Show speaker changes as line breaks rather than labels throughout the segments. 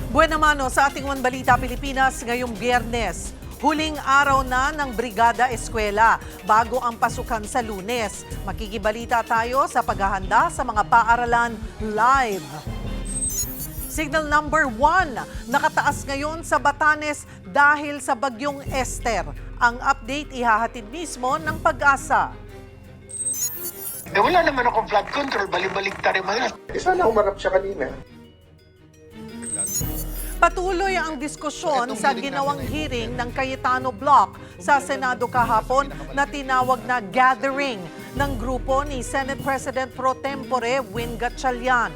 Buena mano sa ating One Balita Pilipinas ngayong Biyernes. Huling araw na ng Brigada Eskwela bago ang pasukan sa Lunes. Makikibalita tayo sa paghahanda sa mga paaralan live. Signal number 1, nakataas ngayon sa Batanes dahil sa bagyong Esther. Ang update ihahatid mismo ng Pag-asa.
Wala naman akong flood control, balik-balik ta rin mga.
Sana umarap siya kanina.
Patuloy ang diskusyon sa ginawang hearing ng Cayetano Block sa Senado kahapon na tinawag na gathering ng grupo ni Senate President Pro Tempore Win Gatchalian.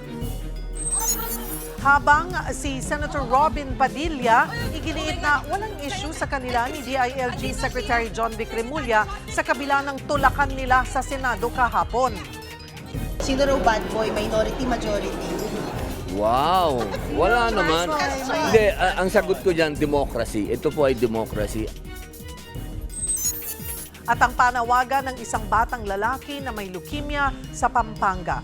Habang si Senator Robin Padilla, iginiit na walang issue sa kanila ni DILG Secretary John Vic Remulla sa kabila ng tulakan nila sa Senado kahapon.
Sino raw bad boy, minority, majority?
Wow! Wala naman. Hindi, ang sagot ko dyan, democracy. Ito po ay democracy.
At ang panawagan ng isang batang lalaki na may leukemia sa Pampanga.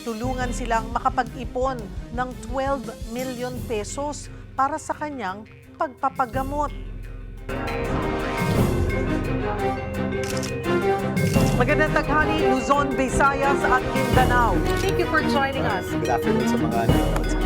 Tulungan silang makapag-ipon ng 12 million pesos para sa kanyang pagpapagamot. Magandang taghali, Luzon, Visayas at Mindanao. Thank you for joining us.
Good afternoon sa mga nanonood sa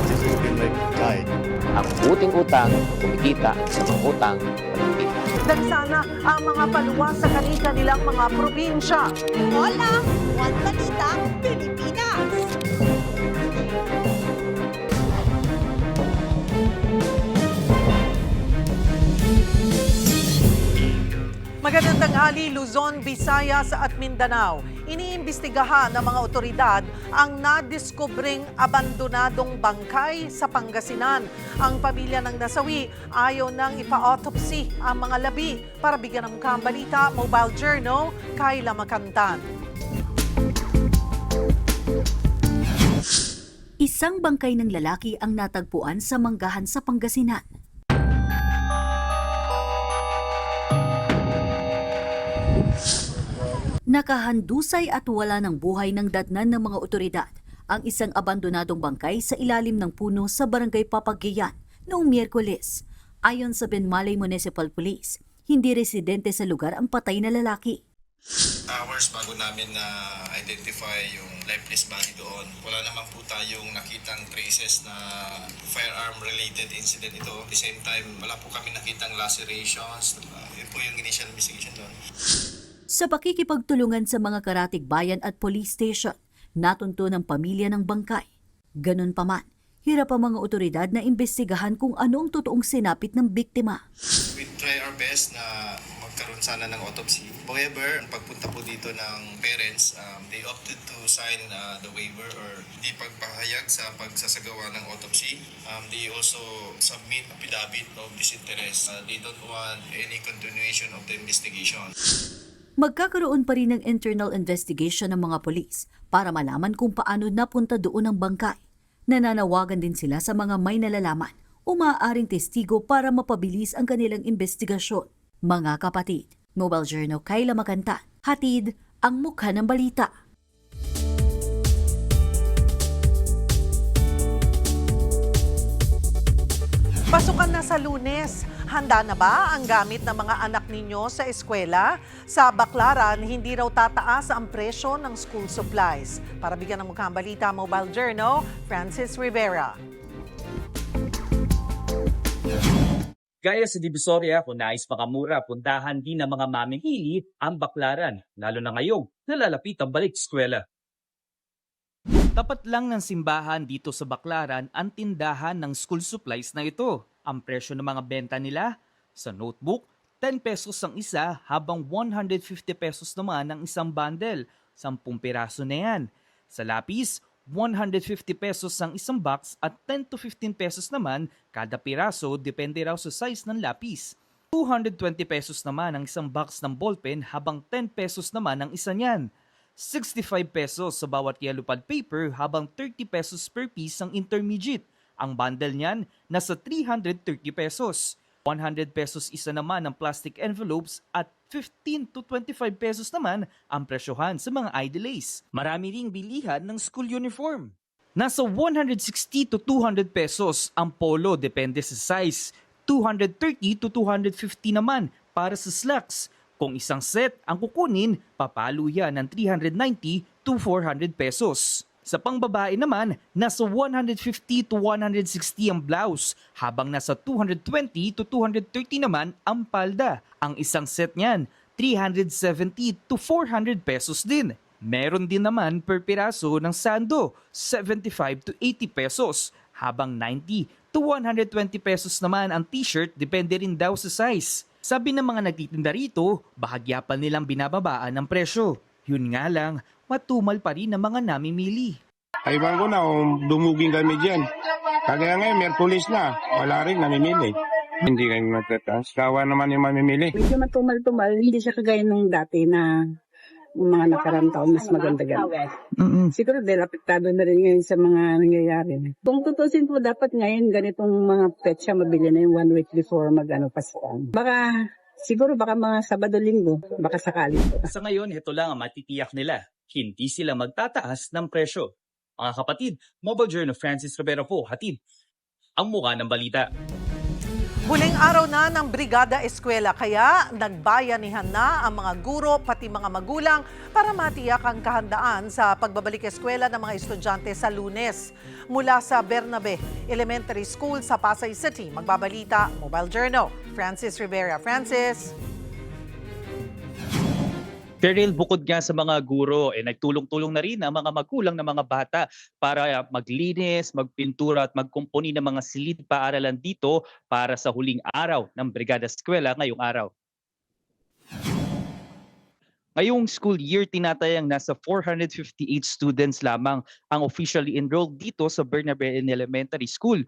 This has been my guide.
Ang buting utang, kumikita sa mga utang, walang kita.
Dagsana ang mga paluwas sa kanilang mga probinsya.
Hola! One Balita, Pilipinas!
Magandang tanghali, Luzon, Visayas at Mindanao. Iniimbestigahan ng mga otoridad ang nadiskubring abandonadong bangkay sa Pangasinan. Ang pamilya ng nasawi ayaw nang ipa-autopsy ang mga labi. Para bigyan ng mukhang balita, Mobile Journal, Kayla Makantan.
Isang bangkay ng lalaki ang natagpuan sa Manggahan sa Pangasinan. Nakahandusay at wala ng buhay ng datnan ng mga otoridad ang isang abandonadong bangkay sa ilalim ng puno sa Barangay Papaggiyan noong Miyerkules. Ayon sa Benmalay Municipal Police, hindi residente sa lugar ang patay na lalaki.
Hours bago namin na identify yung lifeless body doon. Wala naman po tayong nakitang traces na firearm related incident ito. At the same time, wala po kami nakitang lacerations. Yun po yung initial investigation doon.
Sa pakikipagtulungan sa mga karatig bayan at police station, natunto ng pamilya ng bangkay. Ganun pa man, hirap ang mga otoridad na imbestigahan kung ano ang totoong sinapit ng biktima.
We try our best na magkaroon sana ng autopsy. However, ang pagpunta po dito ng parents, they opted to sign the waiver or di pagpahayag sa pagsasagawa ng autopsy. They also submit affidavit of disinterest. They don't want any continuation of the investigation.
Magkakaroon pa rin ng internal investigation ng mga polis para malaman kung paano napunta doon ang bangkay. Nananawagan din sila sa mga may nalalaman o maaaring testigo para mapabilis ang kanilang investigasyon. Mga kapatid, Mobile Journal, Kayla Makantan, hatid ang mukha ng balita.
Pasukan na sa Lunes. Handa na ba ang gamit ng mga anak ninyo sa eskwela? Sa Baclaran, hindi raw tataas ang presyo ng school supplies. Para bigyan ng mukhang balita, Mobile Journal, Francis Rivera.
Gaya sa Divisoria, kung nais makamura, puntahan din ng mga mamimili ang Baclaran, lalo na ngayong nalalapit ang balik eskwela. Tapat lang ng simbahan dito sa Baclaran ang tindahan ng school supplies na ito. Ang presyo ng mga benta nila, sa notebook, 10 pesos ang isa habang 150 pesos naman ang isang bundle, 10 piraso na yan. Sa lapis, 150 pesos ang isang box at 10 to 15 pesos naman kada piraso depende raw sa size ng lapis. 220 pesos naman ang isang box ng ballpen habang 10 pesos naman ang isa niyan. 65 pesos sa bawat yellow pad paper habang 30 pesos per piece ang intermediate. Ang bundle niyan nasa 330 pesos. 100 pesos isa naman ang plastic envelopes at 15 to 25 pesos naman ang presyohan sa mga ID lace. Marami ring bilihan ng school uniform. Nasa 160 to 200 pesos ang polo depende sa size. 230 to 250 naman para sa slacks. Kung isang set ang kukunin, papalo yan ng 390 to 400 pesos. Sa pangbabae naman, nasa 150 to 160 ang blouse, habang nasa 220 to 230 naman ang palda. Ang isang set niyan, 370 to 400 pesos din. Meron din naman per piraso ng sando, 75 to 80 pesos, habang 90 to 120 pesos naman ang t-shirt, depende rin daw sa size. Sabi ng mga nagtitinda rito, bahagya pa nilang binababaan ng presyo. Yun nga lang, matumal pa rin ang mga namimili.
Ay ko na kung dumugin kami dyan. Kagaya ngayon, Merkulis na. Wala rin namimili. Hindi kami matataas. Kawa naman yung mamimili.
Medyo matumal-tumal. Hindi siya kagaya nung dati na yung mga nakarang taon mas maganda-ganda. Siguro dahil apektado na rin ngayon sa mga nangyayari. Kung tutusin po, dapat ngayon ganitong mga petsa mabili na yung 1 week before Pasko. Siguro baka mga Sabado-Linggo, baka sakali po.
Sa ngayon, ito lang ang matitiyak nila. Hindi sila magtataas ng presyo. Mga kapatid, Mobile Journal Francis Rivera po, hatid ang mukha ng balita.
Huling araw na ng Brigada Eskwela kaya nagbayanihan na ang mga guro pati mga magulang para matiyak ang kahandaan sa pagbabalik eskwela ng mga estudyante sa Lunes. Mula sa Bernabe Elementary School sa Pasay City, magbabalita Mobile Journal Francis Rivera. Francis.
Cheryl, bukod nga sa mga guro, nagtulong-tulong na rin ang mga magulang ng mga bata para maglinis, magpintura at magkumpuni ng mga silid paaralan dito para sa huling araw ng Brigada Eskwela ngayong araw. Ngayong school year, tinatayang nasa 458 students lamang ang officially enrolled dito sa Bernabe Elementary School.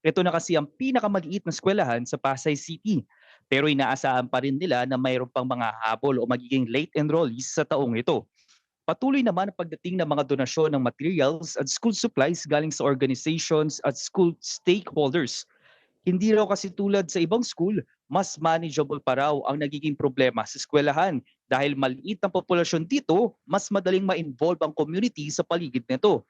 Ito na kasi ang pinakamaliit na eskwelahan sa Pasay City. Pero inaasahan pa rin nila na mayroon pang mga habol o magiging late enrollees sa taong ito. Patuloy naman ang pagdating ng mga donasyon ng materials at school supplies galing sa organizations at school stakeholders. Hindi raw kasi tulad sa ibang school, mas manageable pa raw ang nagiging problema sa eskwelahan dahil maliit ang populasyon dito, mas madaling ma-involve ang community sa paligid nito.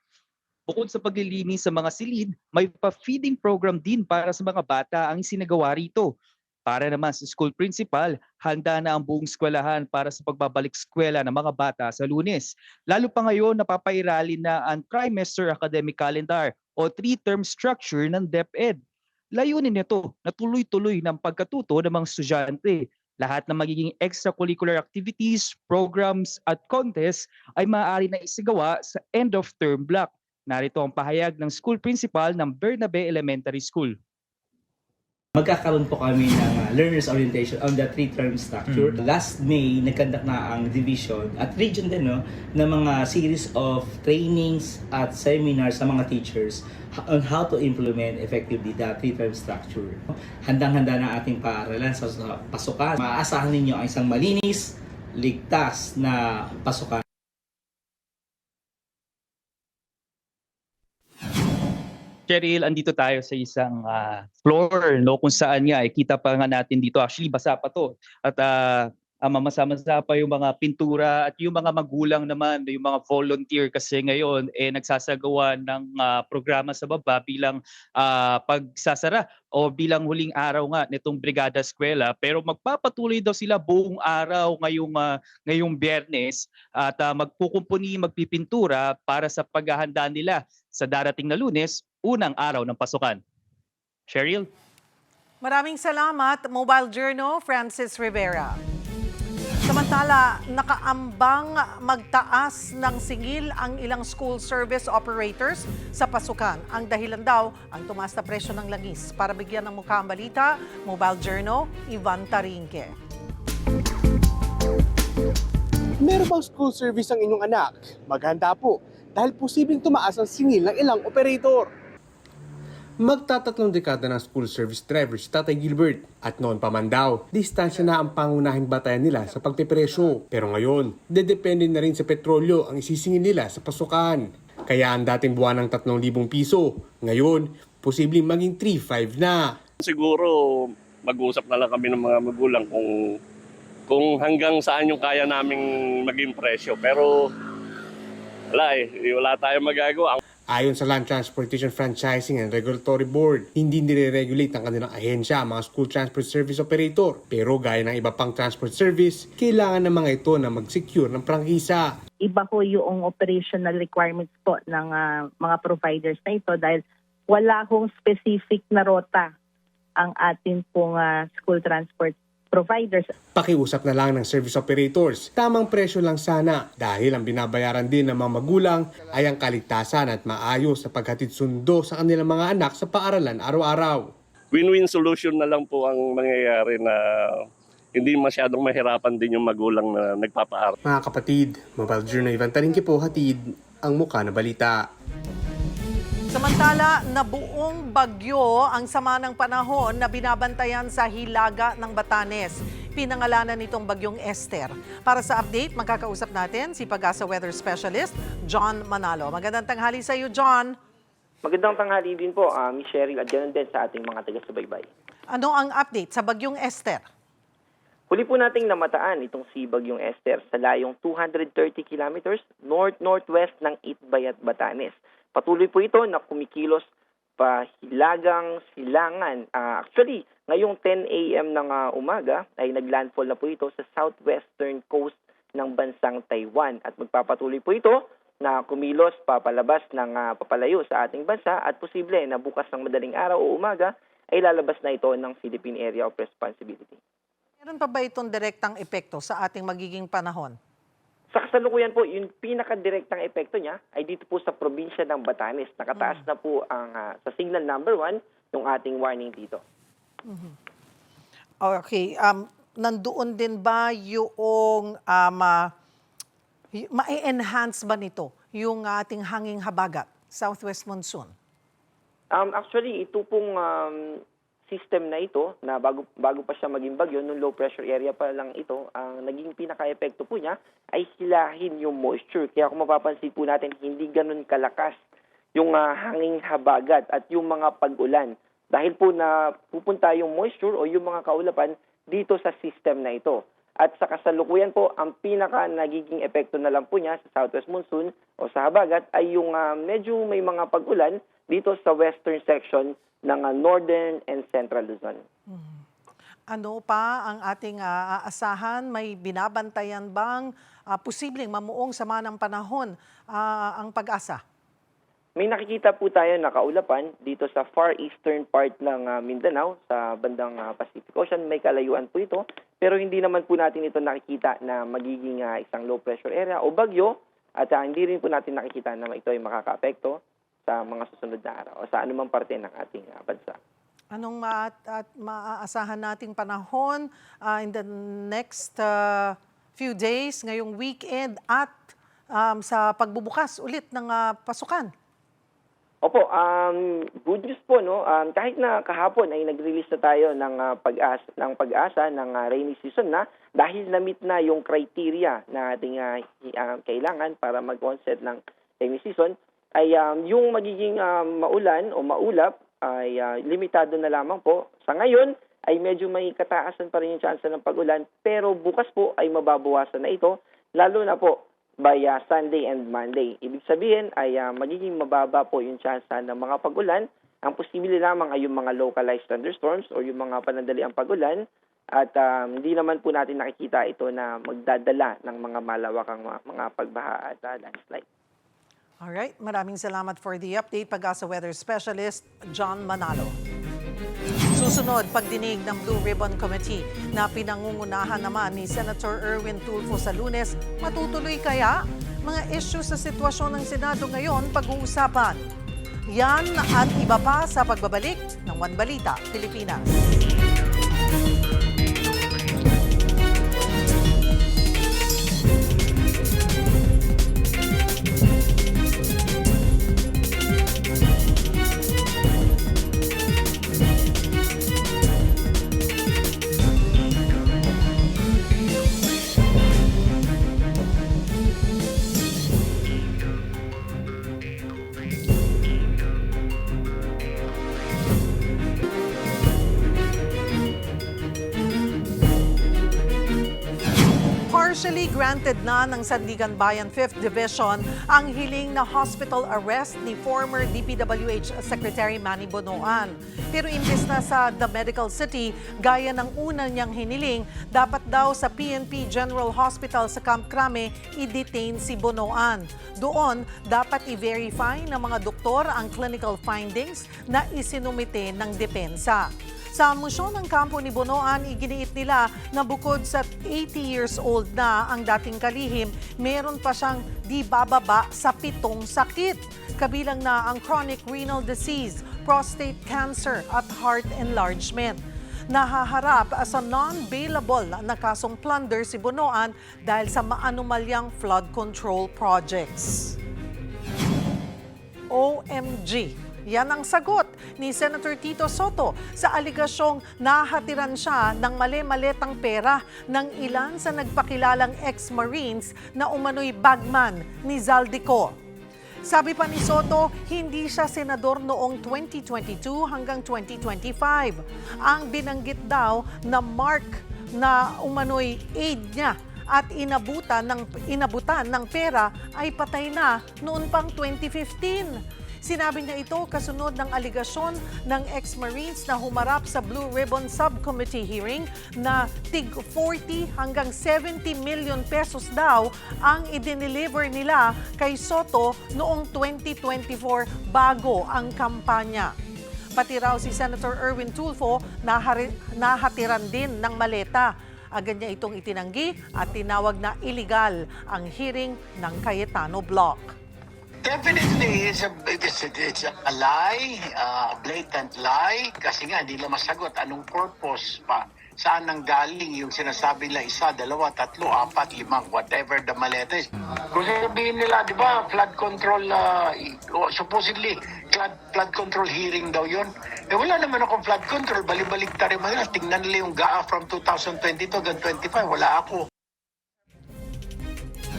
Bukod sa paglilinis sa mga silid, may pa-feeding program din para sa mga bata ang isinagawa rito. Para naman sa school principal, handa na ang buong eskwelahan para sa pagbabalik eskwela ng mga bata sa Lunes. Lalo pa ngayon napapairali na ang trimester academic calendar o 3-term structure ng DepEd. Layunin nito na tuloy-tuloy ng pagkatuto ng mga estudyante. Lahat ng magiging extracurricular activities, programs at contests ay maaari na isagawa sa end-of-term block. Narito ang pahayag ng school principal ng Bernabe Elementary School.
Magkakaroon po kami ng learners orientation on the 3-term structure. Last May, nagkandak na ang division at region din ng mga series of trainings at seminars sa mga teachers on how to implement effectively the 3-term structure. Handang-handa na ating paaralan sa pasukan. Maaasahan ninyo ang isang malinis, ligtas na pasukan.
Cheryl, andito tayo sa isang floor kung saan nga kita pa nga natin dito. Actually, basa pa to. At mamasa-masa pa yung mga pintura at yung mga magulang naman, yung mga volunteer kasi ngayon nagsasagawa ng programa sa baba bilang pagsasara o bilang huling araw nga nitong Brigada Eskwela. Pero magpapatuloy daw sila buong araw ngayong Biyernes at magpukumpuni, magpipintura para sa paghahanda nila sa darating na Lunes, unang araw ng pasukan. Cheryl?
Maraming salamat, Mobile Journal Francis Rivera. Samantala, nakaambang magtaas ng singil ang ilang school service operators sa pasukan. Ang dahilan daw, ang tumaas na presyo ng langis. Para bigyan ng mukha ang balita, Mobile Journal, Ivan Tarinque.
Meron bang school service ang inyong anak? Maghanda po dahil posibleng tumaas ang singil ng ilang operator. Magtatatlong dekada ng school service driver si Tatay Gilbert at noon pa man daw, distansya na ang pangunahing batayan nila sa pagpipresyo. Pero ngayon, dedepende na rin sa petrolyo ang isisingil nila sa pasukan. Kaya ang dating buwan ng 3,000 piso, ngayon, posibleng maging 3,500 na.
Siguro mag-uusap na lang kami ng mga magulang kung hanggang saan yung kaya naming maging presyo. Pero wala tayong magagawa.
Ayon sa Land Transportation Franchising and Regulatory Board, hindi nire-regulate ng kanilang ahensya ang mga school transport service operator. Pero gaya ng iba pang transport service, kailangan ng mga ito na mag-secure ng prangkisa.
Iba po yung operational requirements po ng mga providers na ito dahil wala hong specific na rota ang atin pong school transport providers.
Pakiusap na lang ng service operators. Tamang presyo lang sana dahil ang binabayaran din ng mga magulang ay ang kaligtasan at maayos na paghatid sundo sa kanilang mga anak sa paaralan araw-araw.
Win-win solution na lang po ang mangyayari na hindi masyadong mahirapan din yung magulang na nagpapaaral.
Mga kapatid, Mobile Journal Ivan Taringki po, hatid ang mukha na balita.
Samantala, nabuong bagyo ang sama ng panahon na binabantayan sa hilaga ng Batanes. Pinangalanan nitong bagyong Esther. Para sa update, magkakausap natin si Pag-asa Weather Specialist, John Manalo. Magandang tanghali sa iyo, John.
Magandang tanghali din po, Miss Cheryl, at ganoon din sa ating mga taga-subaybay.
Ano ang update sa bagyong Esther?
Huli po nating namataan itong si Bagyong Esther sa layong 230 kilometers north-northwest ng Itbayat, Batanes. Patuloy po ito na kumikilos pa hilagang silangan. Actually, ngayong 10 a.m. ng umaga ay naglandfall na po ito sa southwestern coast ng bansang Taiwan. At magpapatuloy po ito na kumilos papalabas ng papalayo sa ating bansa at posible na bukas ng madaling araw o umaga ay lalabas na ito ng Philippine Area of Responsibility.
Meron pa ba itong direktang epekto sa ating magiging panahon?
Sa kasalukuyan po, yung pinakadirektang epekto niya ay dito po sa probinsya ng Batanes. Nakataas na po ang sa signal number 1 yung ating warning dito.
Okay. Nandoon din ba yung ma-enhance ba nito yung ating hanging habagat, southwest monsoon?
Actually, ito pong system na ito, na bago pa siya maging bagyo, nung low pressure area pa lang ito, ang naging pinaka-epekto po niya ay hilahin yung moisture. Kaya kung mapapansin po natin, hindi ganun kalakas yung hanging habagat at yung mga pag-ulan. Dahil po na pupunta yung moisture o yung mga kaulapan dito sa system na ito. At sa kasalukuyan po, ang pinaka nagiging epekto na lang po niya sa southwest monsoon o sa habagat ay yung medyo may mga pag-ulan dito sa western section ng northern and central Luzon.
Ano pa ang ating aasahan? May binabantayan bang posibleng mamuong sama ng panahon ang Pag-asa?
May nakikita po tayo na kaulapan dito sa far eastern part ng Mindanao, sa bandang Pacific Ocean. May kalayuan po ito, pero hindi naman po natin ito nakikita na magiging isang low pressure area o bagyo, at hindi rin po natin nakikita na ito ay makaka-apekto sa mga susunod na araw o sa anumang parte ng ating bansa.
Anong maaasahan nating panahon in the next few days, ngayong weekend at sa pagbubukas ulit ng pasukan?
Opo, good news po, no? Kahit na kahapon ay nag-release na tayo ng pag-asa ng rainy season na, dahil na-meet na yung criteria na ating kailangan para mag-onset ng rainy season, ay yung magiging maulan o maulap ay limitado na lamang po. Sa ngayon ay medyo may kataasan pa rin yung chance ng pag-ulan, pero bukas po ay mababawasan na ito, lalo na po by Sunday and Monday. Ibig sabihin ay magiging mababa po yung chance ng mga pag-ulan. Ang posible lamang ay yung mga localized thunderstorms o yung mga panandaliang pag-ulan, at hindi naman po natin nakikita ito na magdadala ng mga malawakang mga pagbaha at landslide.
Alright, maraming salamat for the update, Pag-asa Weather Specialist, John Manalo. Susunod, pagdinig ng Blue Ribbon Committee na pinangungunahan naman ni Senator Erwin Tulfo sa Lunes, matutuloy kaya? Mga issues sa sitwasyon ng Senado ngayon pag-uusapan. Yan at iba pa sa pagbabalik ng One Balita, Pilipinas. Officially granted na ng Sandigan Bayan 5th Division ang hiling na hospital arrest ni former DPWH Secretary Manny Bonoan. Pero imbes na sa The Medical City, gaya ng una niyang hiniling, dapat daw sa PNP General Hospital sa Camp Crame i-detain si Bonoan. Doon, dapat i-verify ng mga doktor ang clinical findings na isinumite ng depensa. Sa mosyon ng kampo ni Bonoan, iginiit nila na bukod sa 80 years old na ang dating kalihim, meron pa siyang di bababa sa 7 sakit. Kabilang na ang chronic renal disease, prostate cancer at heart enlargement. Nahaharap sa non-bailable na kasong plunder si Bonoan dahil sa maanumalyang flood control projects. OMG! Yan ang sagot ni Senator Tito Soto sa aligasyong nahatiran siya ng mali-maletang pera ng ilan sa nagpakilalang ex-Marines na umano'y bagman ni Zaldico. Sabi pa ni Soto, hindi siya senador noong 2022 hanggang 2025. Ang binanggit daw na mark na umano'y aid niya at inabutan ng pera ay patay na noon pang 2015. Sinabi niya ito kasunod ng aligasyon ng ex-Marines na humarap sa Blue Ribbon Subcommittee hearing na tig 40 hanggang 70 million pesos daw ang idineliver nila kay Soto noong 2024 bago ang kampanya. Pati raw si Senator Erwin Tulfo nahatiran din ng maleta. Agad niya itong itinanggi at tinawag na illegal ang hearing ng Cayetano Block.
Definitely, it's a lie, a blatant lie, kasi nga hindi nila masagot anong purpose pa. Saan nang galing yung sinasabi nila 1, 2, 3, 4, 5, whatever the maleta is. Kung sabihin nila, di ba, flood control, supposedly, flood control hearing daw yun. Eh wala naman akong flood control, balik-balik tayo nila. Tingnan nila yung GAA from 2022 hanggang 25, wala ako.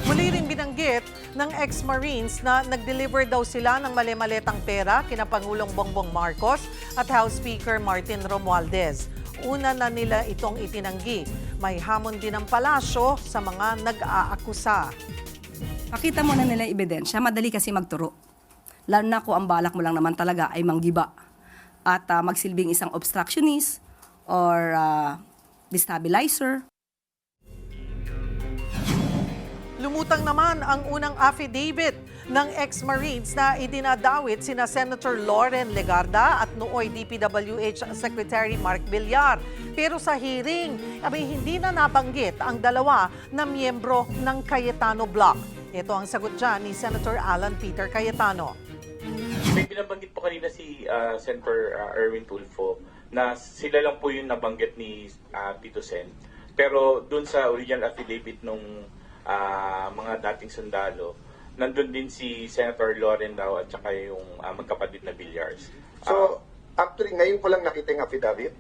Muli rin binanggit ng ex-Marines na nag-deliver daw sila ng mali-maletang pera kina Pangulong Bongbong Marcos at House Speaker Martin Romualdez. Una na nila itong itinanggi. May hamon din ng palasyo sa mga nag-aakusa.
Pakita mo na nila ebidensya, madali kasi magturo. Lalo na kung ang balak mo lang naman talaga ay manggiba at magsilbing isang obstructionist or destabilizer.
Lumutang naman ang unang affidavit ng ex-Marines na idinadawit sina Senator Loren Legarda at nooy DPWH Secretary Mark Villar. Pero sa hearing, hindi na nabanggit ang dalawa na miyembro ng Cayetano Block. Ito ang sagot dyan ni Senator Alan Peter Cayetano.
May binabanggit po kanina si Senator Erwin Tulfo na sila lang po yung nabanggit ni Tito Sen. Pero dun sa original affidavit nung mga dating sundalo, nandun din si Senator Loren daw at saka yung magkapatid na Villars.
So, actually, ngayon ko lang nakita yung affidavit.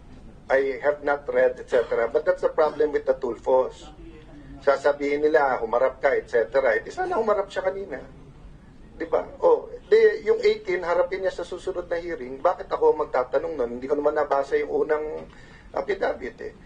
I have not read, etc. But that's the problem with the Tulfos. Sasabihin nila, humarap ka, etc. Di sana humarap siya kanina. Di ba? Yung 18, harapin niya sa susunod na hearing. Bakit ako magtatanong nun? Hindi ko naman nabasa yung unang affidavit eh.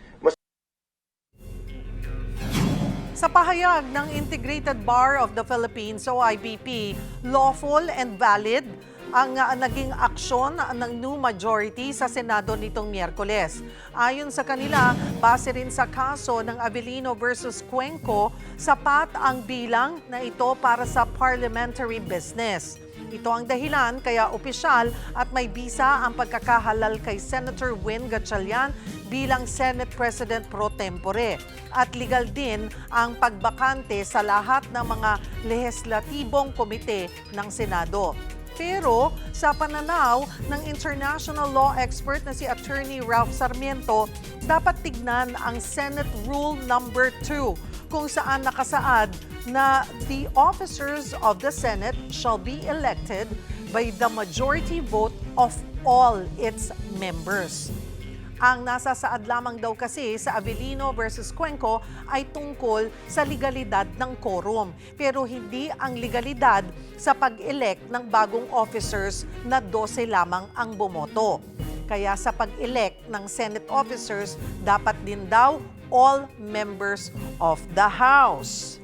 Sa pahayag ng Integrated Bar of the Philippines o IBP, lawful and valid ang naging aksyon ng new majority sa Senado nitong Miyerkules. Ayon sa kanila, base rin sa kaso ng Avellino versus Cuenco, sapat ang bilang na ito para sa parliamentary business. Ito ang dahilan kaya opisyal at may bisa ang pagkakahalal kay Senator Win Gatchalian bilang Senate President pro tempore. At legal din ang pagbakante sa lahat ng mga lehislatibong komite ng Senado. Pero sa pananaw ng international law expert na si Attorney Ralph Sarmiento, dapat tignan ang Senate Rule Number 2 kung saan nakasaad na the officers of the Senate shall be elected by the majority vote of all its members. Ang nasasaad lamang daw kasi sa Avellino versus Cuenco ay tungkol sa legalidad ng quorum, pero hindi ang legalidad sa pag-elect ng bagong officers na 12 lamang ang bumoto. Kaya sa pag-elect ng Senate officers, dapat din daw all members of the House.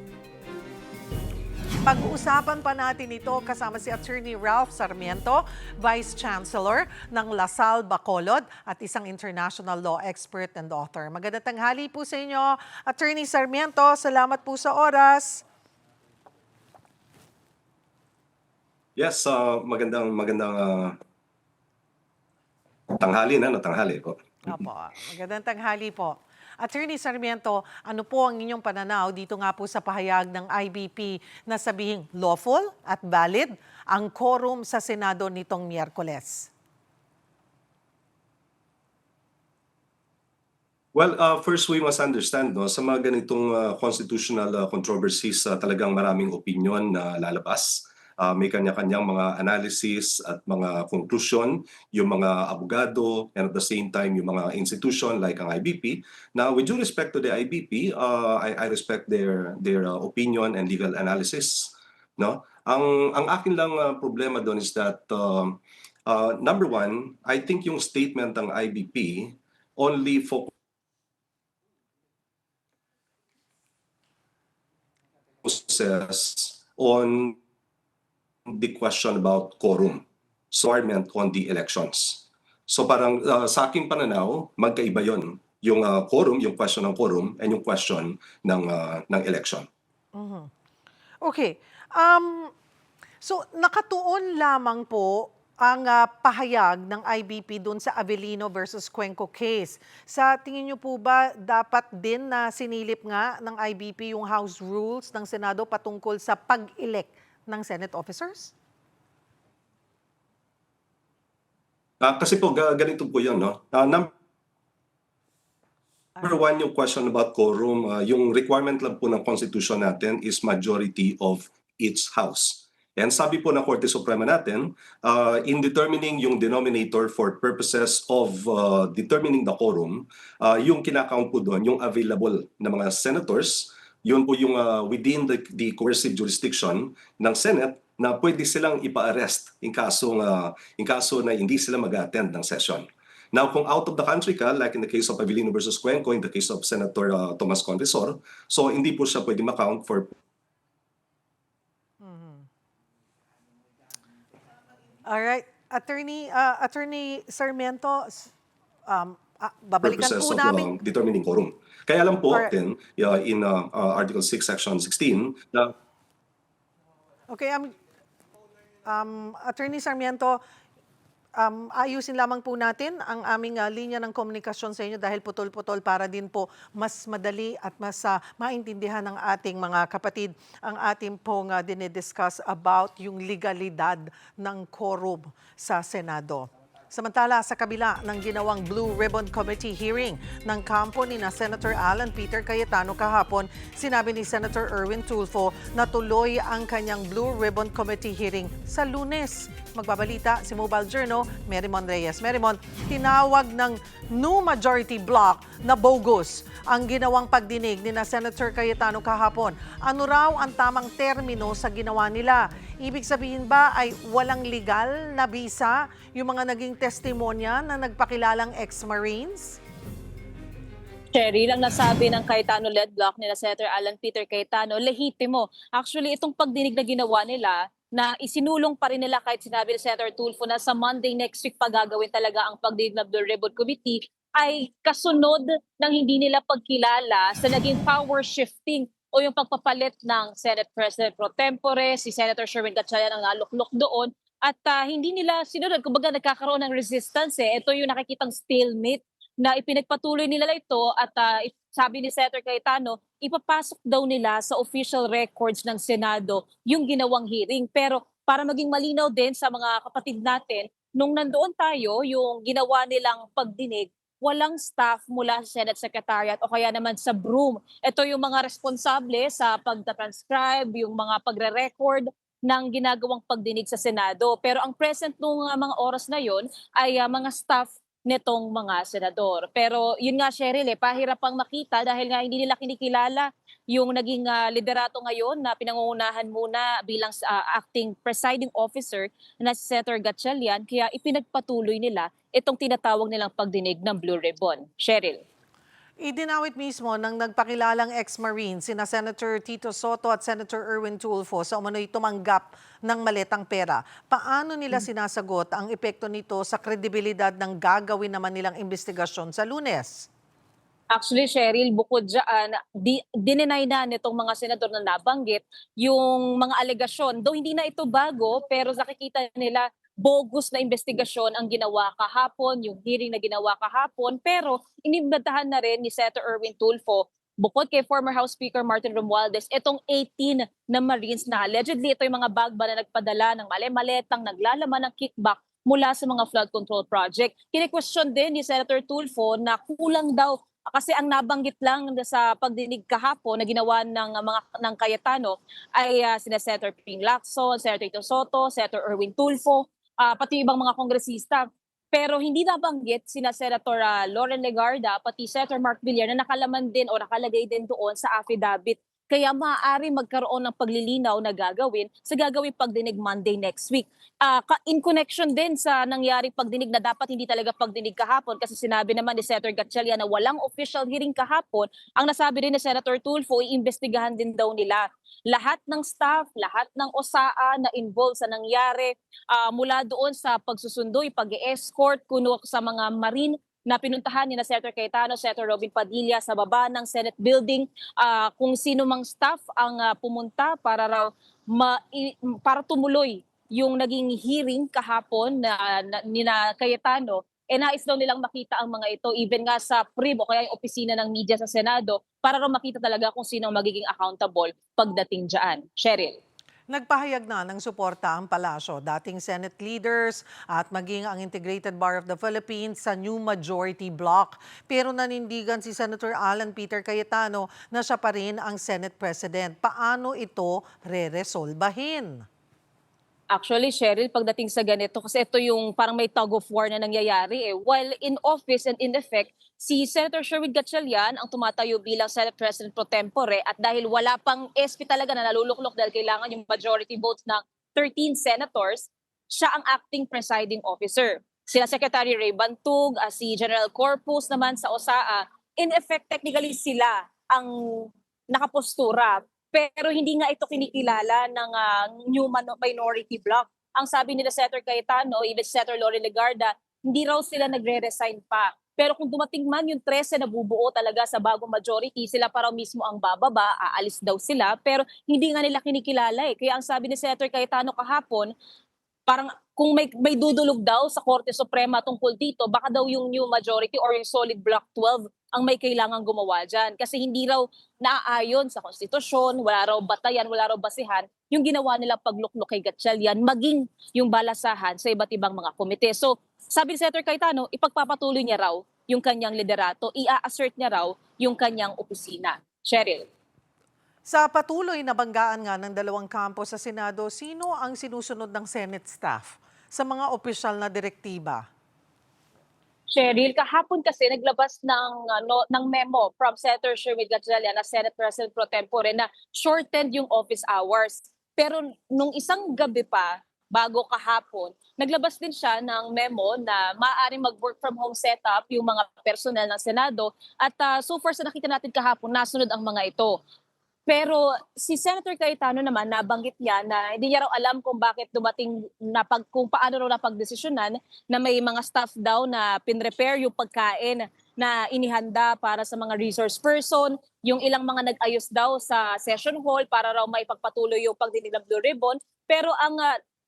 Pag-uusapan pa natin ito kasama si Attorney Ralph Sarmiento, Vice Chancellor ng LaSalle Bacolod at isang international law expert and author. Magandang tanghali po sa inyo, Attorney Sarmiento. Salamat po sa oras.
Yes, magandang tanghali tanghali po.
Opo, magandang tanghali po. Attorney Sarmiento, ano po ang inyong pananaw dito nga po sa pahayag ng IBP na sabihing lawful at valid ang quorum sa Senado nitong Miyerkules?
Well, first we must understand sa mga ganitong constitutional controversies talagang maraming opinion na lalabas. May kanya-kanyang mga analysis at mga conclusion, yung mga abogado, and at the same time yung mga institution like ang IBP. Now, with due respect to the IBP, I respect their opinion and legal analysis. No, ang akin lang problema doon is that number one, I think yung statement ng IBP only focuses on the question about quorum, so requirement on the elections. So parang sa aking pananaw, magkaiba yon, yung quorum, yung question ng quorum, and yung question ng election.
Mhm. Okay. So nakatuon lamang po ang pahayag ng IBP doon sa Avellino versus Cuenco case. Sa tingin niyo po ba dapat din na sinilip nga ng IBP yung House Rules ng Senado patungkol sa pag-elect ng Senate officers?
Kasi po ganito po yun, no? Number one, yung question about quorum, yung requirement lang po ng Constitution natin is majority of each House. And sabi po ng Korte Suprema natin, in determining yung denominator for purposes of determining the quorum, yung kinakount po doon, yung available na mga senators, yun po yung within the coercive jurisdiction ng Senate na pwede silang ipa-arrest in kaso na hindi sila mag-attend ng session. Now, kung out of the country ka, like in the case of Avellino versus Cuenco, in the case of Senator Tomas Condesor, so hindi po siya pwede ma-count for...
Alright. Attorney Sarmiento, babalikan
purposes
po
of
namin.
determining quorum. Kaya lang po,
Correct.
then, in Article 6, Section 16, na
Okay, Attorney Sarmiento, ayusin lamang po natin ang aming linya ng komunikasyon sa inyo dahil putol-putol para din po mas madali at mas maintindihan ng ating mga kapatid ang ating pong dinidiscuss about yung legalidad ng quorum sa Senado. Samantala, sa kabila ng ginawang Blue Ribbon Committee hearing ng kampo ni na Senator Alan Peter Cayetano kahapon, sinabi ni Senator Erwin Tulfo na tuloy ang kanyang Blue Ribbon Committee hearing sa Lunes. Magbabalita si Mobile Journal, Merimon Reyes. Merimon, tinawag ng new majority bloc na bogus ang ginawang pagdinig ni na Senator Cayetano kahapon. Ano raw ang tamang termino sa ginawa nila? Ibig sabihin ba ay walang legal na bisa yung mga naging testimonya na nagpakilalang ex-Marines?
Sherry, lang nasabi ng Cayetano-led bloc nila Senator Alan Peter Cayetano, lehitimo. Actually, itong pagdinig na ginawa nila na isinulong pa rin nila kahit sinabi ni Senator Tulfo na sa Monday next week pagagawin talaga ang pagdinig ng Blue Ribbon Committee ay kasunod ng hindi nila pagkilala sa naging power shifting o yung pagpapalit ng Senate President pro tempore, si Senator Sherwin Gatchalian ang naluklok doon at hindi nila sinunod. Kumbaga nagkakaroon ng resistance Ito yung nakikitang stalemate na ipinagpatuloy nila ito at sabi ni Senator Cayetano, ipapasok daw nila sa official records ng Senado yung ginawang hearing. Pero para maging malinaw din sa mga kapatid natin, nung nandoon tayo, yung ginawa nilang pagdinig, walang staff mula sa Senate Secretariat o kaya naman sa BROOM. Ito yung mga responsable sa pagta-transcribe, yung mga pagre-record ng ginagawang pagdinig sa Senado. Pero ang present nung mga oras na yon ay mga staff nitong mga senador. Pero yun nga, Cheryl, pahirap pang makita dahil nga hindi nila kinikilala yung naging liderato ngayon na pinangungunahan muna bilang acting presiding officer na si Senator Gatchalian. Kaya ipinagpatuloy nila itong tinatawag nilang pagdinig ng Blue Ribbon. Cheryl.
Idinawit mismo ng nagpakilalang ex-Marine sina Senator Tito Soto at Senator Erwin Tulfo sa umano'y tumanggap ng maletang pera. Paano nila sinasagot ang epekto nito sa kredibilidad ng gagawin naman nilang investigasyon sa Lunes?
Actually, Cheryl, bukod dyan, dininay na nitong mga senador na nabanggit yung mga alegasyon. Though hindi na ito bago, pero nakikita nila bogus na investigasyon ang ginawa kahapon, yung hearing na ginawa kahapon. Pero inimbatahan na rin ni Senator Erwin Tulfo, bukod kay former House Speaker Martin Romualdez, itong 18 na Marines na allegedly ito yung mga bagba na nagpadala ng mali-maletang naglalaman ng kickback mula sa mga flood control project. Kine-question din ni Senator Tulfo na kulang daw kasi ang nabanggit lang sa pagdinig kahapon na ginawa ng Cayetano ay sina Senator Ping Lacson, Senator Tito Soto, Senator Erwin Tulfo, pati ibang mga kongresista. Pero hindi nabanggit sina Senator Loren Legarda, pati Senator Mark Villar na nakalaman din o nakalagay din doon sa affidavit. Kaya maaari magkaroon ng paglilinaw na gagawin sa gagawin pagdinig Monday next week. In connection din sa nangyaring pagdinig na dapat hindi talaga pagdinig kahapon kasi sinabi naman ni Senator Gatchalian na walang official hearing kahapon, ang nasabi rin ni Senator Tulfo, iimbestigahan din daw nila lahat ng staff, lahat ng OSAA na involved sa nangyari mula doon sa pagsusundoy, pag-escort, kuno sa mga marine na pinuntahan ni na Senator Cayetano, Senator Robin Padilla sa baba ng Senate building, kung sino mang staff ang pumunta para para tumuloy yung naging hearing kahapon ni na Cayetano, nais daw nilang makita ang mga ito even nga sa PRIB o kaya yung opisina ng media sa Senado para raw makita talaga kung sino ang magiging accountable pagdating dyan. Cheryl.
Nagpahayag na ng suporta ang palasyo, dating Senate leaders at maging ang Integrated Bar of the Philippines sa new majority bloc. Pero nanindigan si Senator Alan Peter Cayetano na siya pa rin ang Senate President. Paano ito re-resolbahin?
Actually, Cheryl, pagdating sa ganito, kasi ito yung parang may tug of war na nangyayari eh. While in office and in effect, si Senator Sherwin Gatchalian ang tumatayo bilang Senate President pro tempore at dahil wala pang SP talaga na naluluklok dahil kailangan yung majority votes ng 13 senators, siya ang acting presiding officer. Sila Secretary Ray Bantug, si General Corpus naman sa OSAA, in effect, technically sila ang nakapostura. Pero hindi nga ito kinikilala ng new minority bloc. Ang sabi nila Senator Cayetano, even Senator Loren Legarda, hindi raw sila nagre-resign pa. Pero kung dumating man yung 13 na bubuo talaga sa bagong majority, sila pa raw mismo ang bababa, aalis daw sila. Pero hindi nga nila kinikilala eh. Kaya ang sabi ni Senator Cayetano kahapon, parang kung may dudulog daw sa Korte Suprema tungkol dito, baka daw yung new majority or yung solid block 12 ang may kailangan gumawa dyan. Kasi hindi raw naaayon sa konstitusyon, wala raw batayan, wala raw basihan, yung ginawa nila pagluklok kay Gatchalian, maging yung balasahan sa iba't ibang mga komite. So, sabi ni Senator Cayetano, ipagpapatuloy niya raw yung kanyang liderato, i-assert niya raw yung kanyang opisina. Cheryl.
Sa patuloy na banggaan nga ng dalawang kampo sa Senado, sino ang sinusunod ng Senate staff sa mga opisyal na direktiba?
Cheryl, kahapon kasi naglabas ng memo from Senator Sherwin Gatchalian na Senate President pro tempore na shortened yung office hours. Pero nung isang gabi pa, bago kahapon, naglabas din siya ng memo na maaaring mag-work from home setup yung mga personnel ng Senado at so far sa nakita natin kahapon, nasunod ang mga ito. Pero si Senator Cayetano naman, nabanggit niya na hindi niya raw alam kung bakit dumating, kung paano raw napagdesisyonan na may mga staff daw na pinrepare yung pagkain na inihanda para sa mga resource person, yung ilang mga nag-ayos daw sa session hall para raw maipagpatuloy yung pagdinig ng Blue Ribbon. Pero ang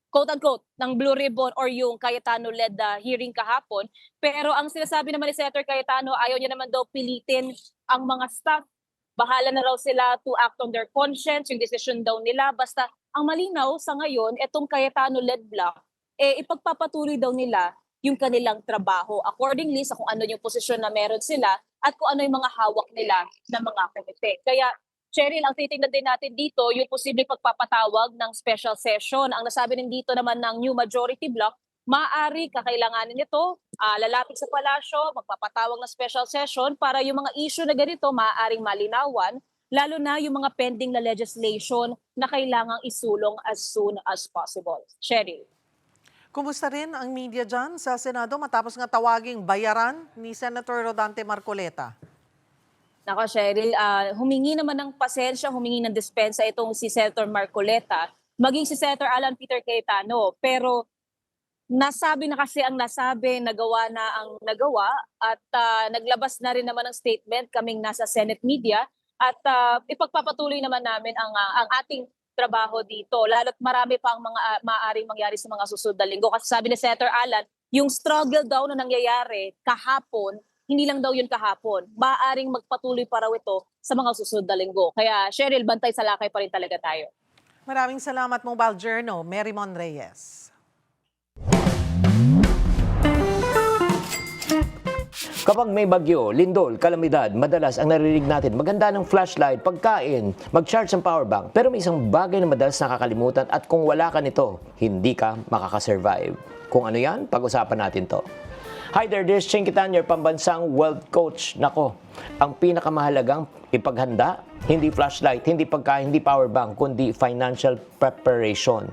quote-unquote ng Blue Ribbon or yung Cayetano-led hearing kahapon, pero ang sinasabi naman ni Senator Cayetano, ayaw niya naman daw pilitin ang mga staff. Bahala na raw sila to act on their conscience, yung decision daw nila. Basta ang malinaw sa ngayon, itong Cayetano-led bloc, ipagpapatuloy daw nila yung kanilang trabaho accordingly sa kung ano yung posisyon na meron sila at kung ano yung mga hawak nila ng mga komite. Kaya, Cheryl, ang titingnan din natin dito, yung posibleng pagpapatawag ng special session. Ang nasabi din dito naman ng new majority bloc, maaari kakailanganin nito, lalapit sa palasyo, magpapatawag ng special session para yung mga issue na ganito maaaring malinawan, lalo na yung mga pending na legislation na kailangang isulong as soon as possible. Cheryl.
Kumusta rin ang media dyan sa Senado matapos nga tawaging bayaran ni Senator Rodante Marcoleta?
Nako, Cheryl, humingi naman ng pasensya, humingi ng dispensa itong si Senator Marcoleta, maging si Senator Alan Peter Cayetano. Pero nasabi na kasi ang nasabi, nagawa na ang nagawa, at naglabas na rin naman ng statement kaming nasa Senate media, at ipagpapatuloy naman namin ang ating trabaho dito. Lalo't marami pa ang mga maaaring mangyari sa mga susunod na linggo. Kasi sabi ni Senator Alan, yung struggle daw na nangyayari kahapon, hindi lang daw yun kahapon. Maaaring magpatuloy pa raw ito sa mga susunod na linggo. Kaya Cheryl, bantay sa lakay pa rin talaga tayo.
Maraming salamat, Mobile Journal, Marymon Reyes.
Kapag may bagyo, lindol, kalamidad, madalas ang naririnig natin maganda ng flashlight, pagkain, mag-charge ng power bank. Pero may isang bagay na madalas nakakalimutan at kung wala ka nito, hindi ka makakasurvive. Kung ano yan, pag-usapan natin to. Hi there, this is Chinkitan, your pambansang wealth coach. Nako, ang pinakamahalagang ipaghanda, hindi flashlight, hindi pagkain, hindi power bank, kundi financial preparation.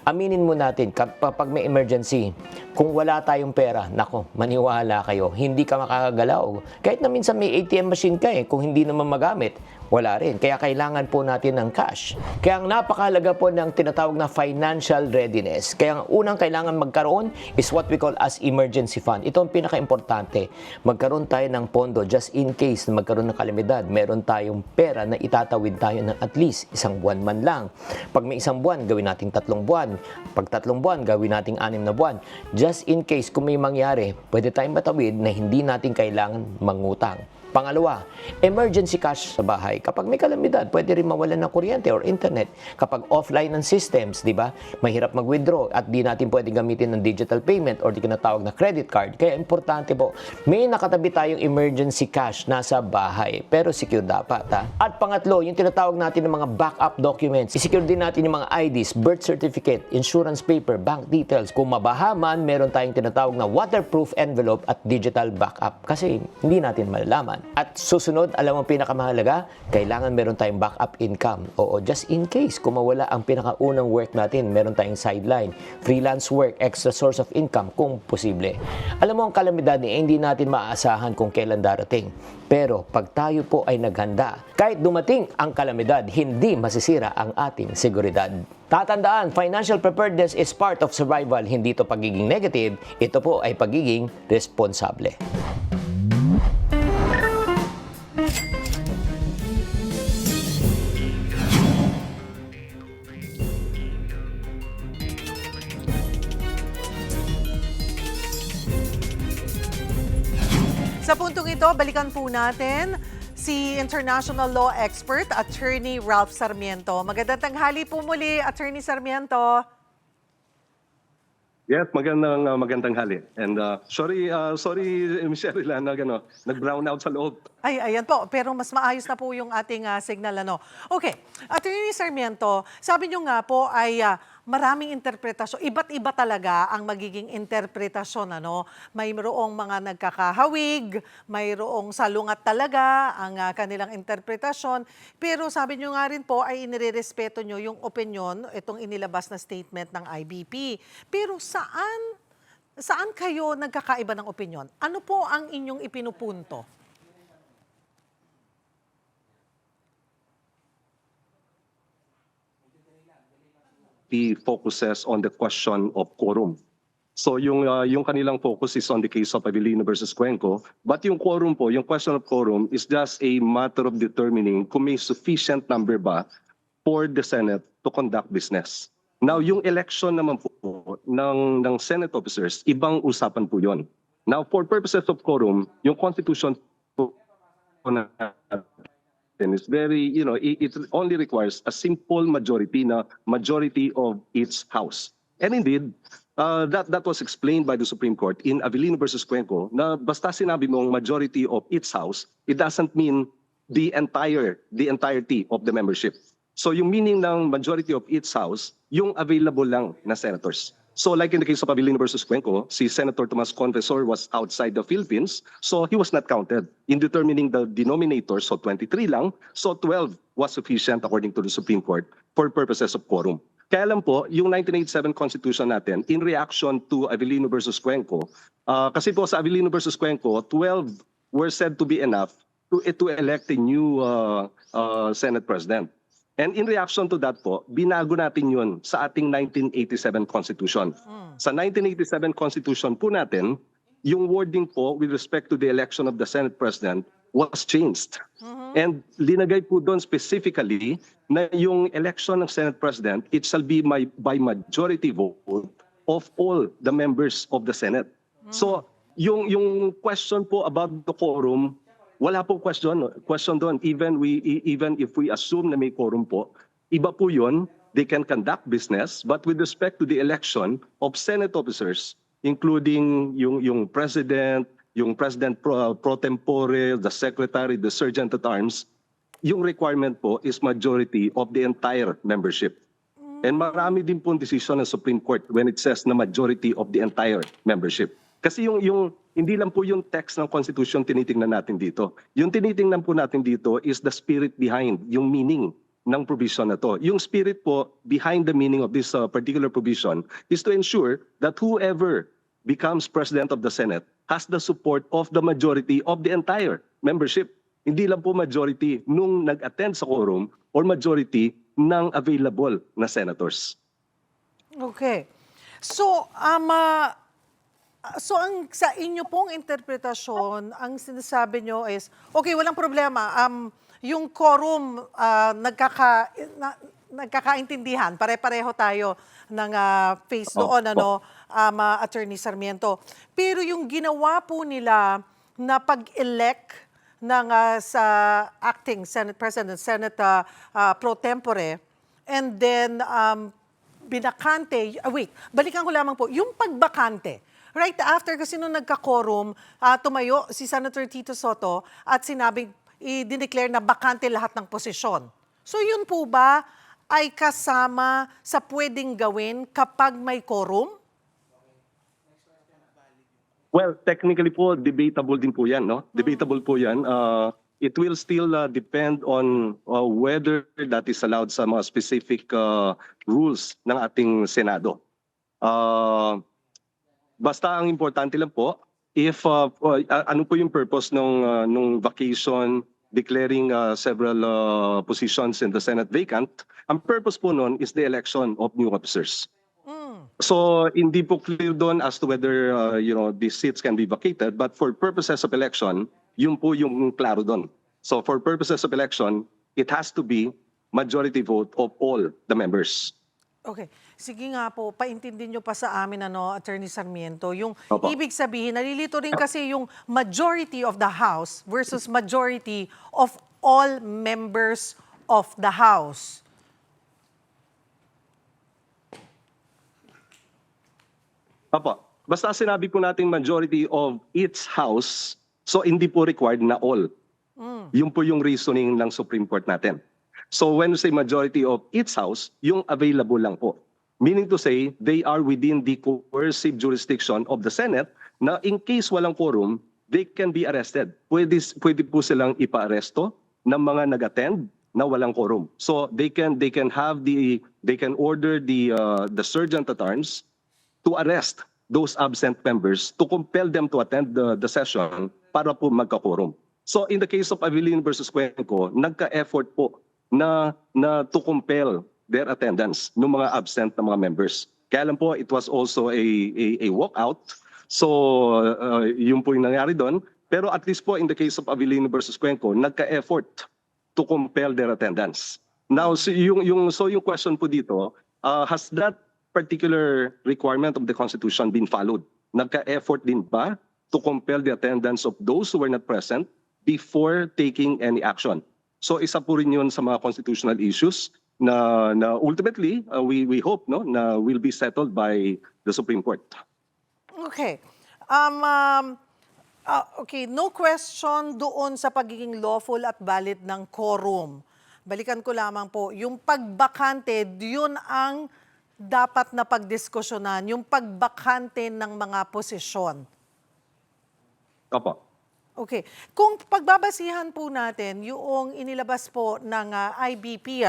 Aminin mo natin, kapag may emergency, kung wala tayong pera, nako, maniwala kayo, hindi ka makakagalaw. Kahit na minsan may ATM machine ka kung hindi naman magamit, wala rin. Kaya kailangan po natin ng cash. Kaya ang napakahalaga po ng tinatawag na financial readiness. Kaya ang unang kailangan magkaroon is what we call as emergency fund. Ito ang pinaka-importante. Magkaroon tayo ng pondo just in case na magkaroon ng kalamidad. Meron tayong pera na itatawid tayo ng at least isang buwan man lang. Pag may isang buwan, gawin nating 3 buwan. Pag 3 buwan, gawin nating 6 na buwan. Just in case kung may mangyari, pwede tayong matawid na hindi natin kailangan mangutang. Pangalawa, emergency cash sa bahay. Kapag may kalamidad, pwede rin mawalan ng kuryente or internet. Kapag offline ng systems, di ba? Mahirap mag-withdraw at di natin pwede gamitin ng digital payment or di kinatawag na credit card. Kaya importante po, may nakatabi tayong emergency cash nasa bahay. Pero secure dapat, ha? At pangatlo, yung tinatawag natin ng mga backup documents. I-secure din natin yung mga IDs, birth certificate, insurance paper, bank details. Kung mabaha man, meron tayong tinatawag na waterproof envelope at digital backup. Kasi hindi natin malalaman. At susunod, alam mo ang pinakamahalaga, kailangan meron tayong backup income. Oo, just in case, kung mawala ang pinakaunang work natin, meron tayong sideline, freelance work, extra source of income kung posible. Alam mo, ang kalamidad hindi natin maaasahan kung kailan darating. Pero pag tayo po ay naghanda, kahit dumating ang kalamidad, hindi masisira ang ating seguridad. Tatandaan, financial preparedness is part of survival. Hindi ito pagiging negative, ito po ay pagiging responsable.
Sa puntong ito, balikan po natin si international law expert, Attorney Ralph Sarmiento. Magandang tanghali po muli, Attorney Sarmiento.
Yes, magandang hali. And sorry Michelle, nag-brown out sa loob.
Ay, ayan po. Pero mas maayos na po yung ating signal. Okay. Attorney Sarmiento, sabi nyo nga po ay maraming interpretasyon. Iba't iba talaga ang magiging interpretasyon. Mayroong mga nagkakahawig, mayroong salungat talaga ang kanilang interpretasyon. Pero sabi nyo nga rin po ay inirerespeto nyo yung opinion, itong inilabas na statement ng IBP. Pero saan kayo nagkakaiba ng opinion? Ano po ang inyong ipinupunto?
Focuses on the question of quorum. So yung kanilang focus is on the case of Avellino versus Cuenco, but yung quorum po, yung question of quorum is just a matter of determining kung may sufficient number ba for the Senate to conduct business. Now, yung election naman po ng Senate officers, ibang usapan po yon. Now, for purposes of quorum, yung Constitution po na is very, it only requires a simple majority na majority of each house. And indeed, that was explained by the Supreme Court in Avellino versus Cuenco na basta sinabi mong majority of each house, it doesn't mean the entirety of the membership. So yung meaning ng majority of each house, yung available lang na senators. So like in the case of Avellino versus Cuenco, si Senator Tomas Confessor was outside the Philippines, so he was not counted. In determining the denominator, so 23 lang, so 12 was sufficient according to the Supreme Court for purposes of quorum. Kaya lang po, yung 1987 Constitution natin, in reaction to Avellino versus Cuenco, kasi po sa Avellino versus Cuenco, 12 were said to be enough to elect a new Senate President. And in reaction to that po, binago natin yun sa ating 1987 Constitution. Sa 1987 Constitution po natin, yung wording po with respect to the election of the Senate President was changed. And linagay po doon specifically na yung election ng Senate President, it shall be by majority vote of all the members of the Senate. So, yung question po about the quorum, wala po question doon. Even if we assume na may quorum po, iba po yun, they can conduct business, but with respect to the election of Senate officers, including yung President, yung President pro tempore, the Secretary, the Sergeant at Arms, yung requirement po is majority of the entire membership. And marami din po decision ng Supreme Court when it says na majority of the entire membership. Kasi yung hindi lang po yung text ng Constitution tinitingnan natin dito. Yung tinitingnan po natin dito is the spirit behind, yung meaning ng provision na to. Yung spirit po behind the meaning of this particular provision is to ensure that whoever becomes President of the Senate has the support of the majority of the entire membership. Hindi lang po majority nung nag-attend sa quorum or majority ng available na senators.
Okay. So, so ang sa inyo pong interpretasyon, ang sinasabi nyo is, okay, walang problema. Yung quorum, nagkakaintindihan. Pare-pareho tayo ng face doon, Attorney Sarmiento. Pero yung ginawa po nila na pag-elect ng sa acting Senate President, Senate pro tempore, and then binakante, balikan ko lamang po, yung pagbakante, right after kasi nung nagka-quorum, tumayo si Senator Tito Soto at sinabing, i-declare na bakante lahat ng posisyon. So yun po ba ay kasama sa pwedeng gawin kapag may quorum?
Well, technically po, debatable din po yan, no? Debatable po yan. It will still depend on whether that is allowed sa mga specific rules ng ating Senado. Basta ang importante lang po, if ano po yung purpose nung vacation, declaring several positions in the Senate vacant, ang purpose po nun is the election of new officers. So hindi po clear doon as to whether these seats can be vacated, but for purposes of election, yun po yung klaro doon. So for purposes of election, it has to be majority vote of all the members.
Okay. Sige nga po, paintindin nyo pa sa amin, Attorney Sarmiento. Yung
Opo.
ibig sabihin, nalilito rin kasi yung majority of the House versus majority of all members of the House.
Apo, basta sinabi po natin majority of each house, so hindi po required na all. Yun po yung reasoning ng Supreme Court natin. So when we say majority of each house, yung available lang po. Meaning to say, they are within the coercive jurisdiction of the Senate na in case walang quorum, they can be arrested. Pwede po silang ipa-aresto ng mga nag-attend na walang quorum. So they can order the sergeant at arms to arrest those absent members, to compel them to attend the session para po magka-quorum. So in the case of Avilin versus Cuenco, nagka-effort po na to compel their attendance ng mga absent na mga members. Kaya lang po, it was also a walkout. So yun po yung nangyari doon. Pero at least po in the case of Avilin versus Cuenco, nagka-effort to compel their attendance. Now, so yung question po dito, has that particular requirement of the Constitution been followed? Nagka-effort din ba to compel the attendance of those who were not present before taking any action? So isa po rin yun sa mga constitutional issues na ultimately we hope na will be settled by the Supreme Court.
Okay. Okay, no question doon sa pagiging lawful at valid ng quorum. Balikan ko lamang po, yung pagbakante, yun ang dapat na pagdiskusyonan, yung pagbakante ng mga posisyon.
Opo.
Okay. Kung pagbabasihan po natin yung inilabas po ng IBP,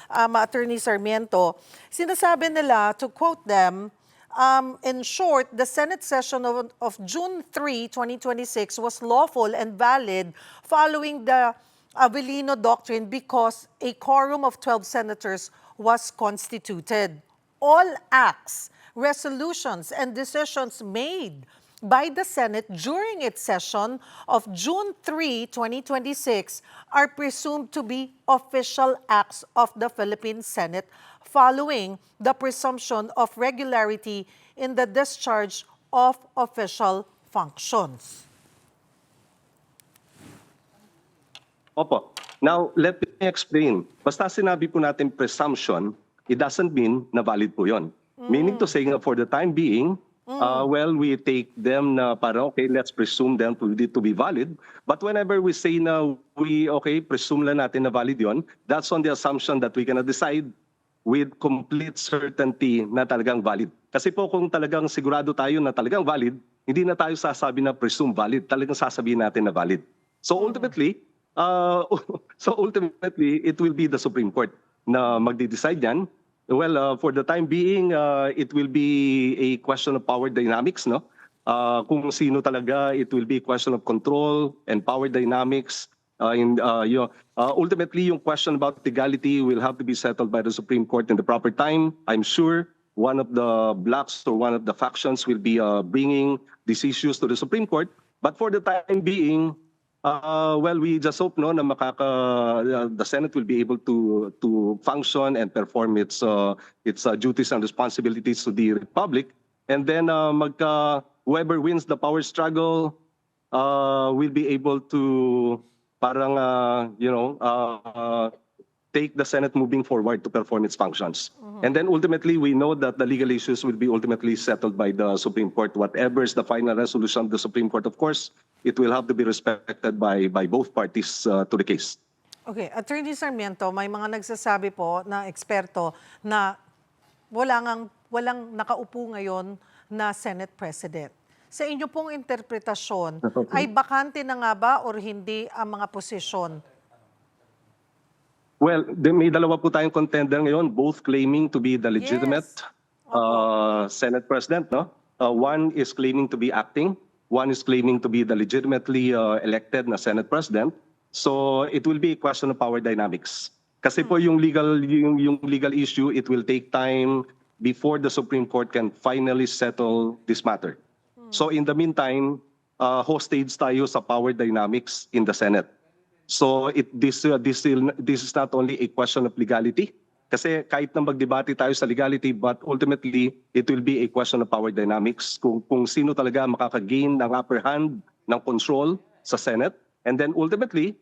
Attorney Sarmiento, sinasabi nila, to quote them, In short, the Senate session of June 3, 2026 was lawful and valid following the Avellino Doctrine because a quorum of 12 senators was constituted. All acts, resolutions, and decisions made by the Senate during its session of June 3, 2026 are presumed to be official acts of the Philippine Senate following the presumption of regularity in the discharge of official functions.
Opo. Now, let me explain. Basta sinabi po natin presumption, it doesn't mean na valid po yun. Meaning to say, for the time being, well, we take them na para, okay, let's presume them to be valid. But whenever we say na presume lang natin na valid yun, that's on the assumption that we cannot decide with complete certainty na talagang valid. Kasi po kung talagang sigurado tayo na talagang valid, hindi na tayo sasabi na presume valid, talagang sasabihin natin na valid. So ultimately, it will be the Supreme Court na magde-decide yan. Well, for the time being, it will be a question of power dynamics, no? Kung sino talaga, it will be a question of control and power dynamics. Ultimately, yung question about legality will have to be settled by the Supreme Court in the proper time. I'm sure one of the blocks or one of the factions will be bringing these issues to the Supreme Court. But for the time being, well, we just hope no na the Senate will be able to function and perform its duties and responsibilities to the Republic, and then whoever wins the power struggle will be able to take the Senate moving forward to perform its functions. And then ultimately, we know that the legal issues will be ultimately settled by the Supreme Court. Whatever is the final resolution of the Supreme Court, of course, it will have to be respected by both parties to the case.
Okay, Attorney Sarmiento, may mga nagsasabi po na eksperto na walang nakaupo ngayon na Senate President. Sa inyo pong interpretasyon, ay bakante na nga ba or hindi ang mga posisyon?
Well, may dalawa po tayong contender ngayon, both claiming to be the legitimate Senate President. No? One is claiming to be acting. One is claiming to be the legitimately elected na Senate President. So it will be a question of power dynamics. Kasi po yung legal issue, it will take time before the Supreme Court can finally settle this matter. So in the meantime, hostage tayo sa power dynamics in the Senate. So this is not only a question of legality, kasi kahit na magdebate tayo sa legality, but ultimately, it will be a question of power dynamics, kung sino talaga makakagain ng upper hand ng control sa Senate. And then ultimately,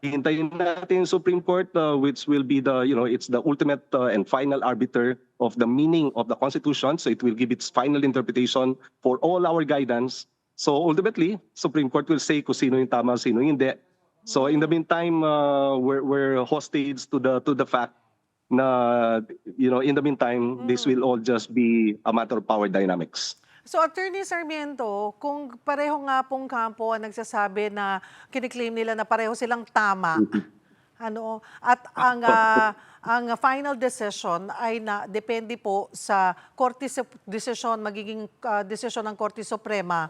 hintayin natin yung Supreme Court, which will be it's the ultimate and final arbiter of the meaning of the Constitution. So it will give its final interpretation for all our guidance. So ultimately, Supreme Court will say kung sino yung tama, sino yung hindi. So in the meantime, we're hostage to the fact na in the meantime, this will all just be a matter of power dynamics.
So Attorney Sarmiento, kung pareho nga pong kampo ang nagsasabi na kiniklaim nila na pareho silang tama, at ang final decision ay depende po sa magiging desisyon ng Korte Suprema,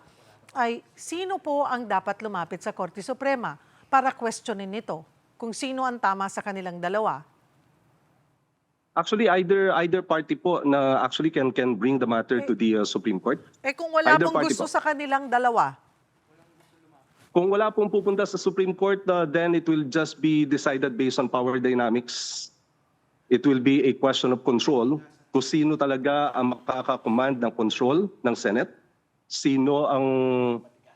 ay sino po ang dapat lumapit sa Korte Suprema para questionin ito kung sino ang tama sa kanilang dalawa?
Actually, either party po na actually can bring the matter to the Supreme Court.
Kung wala pong gusto sa kanilang dalawa?
Kung wala pong pupunta sa Supreme Court, then it will just be decided based on power dynamics. It will be a question of control. Kung sino talaga ang makakakommand ng control ng Senate. Sino ang,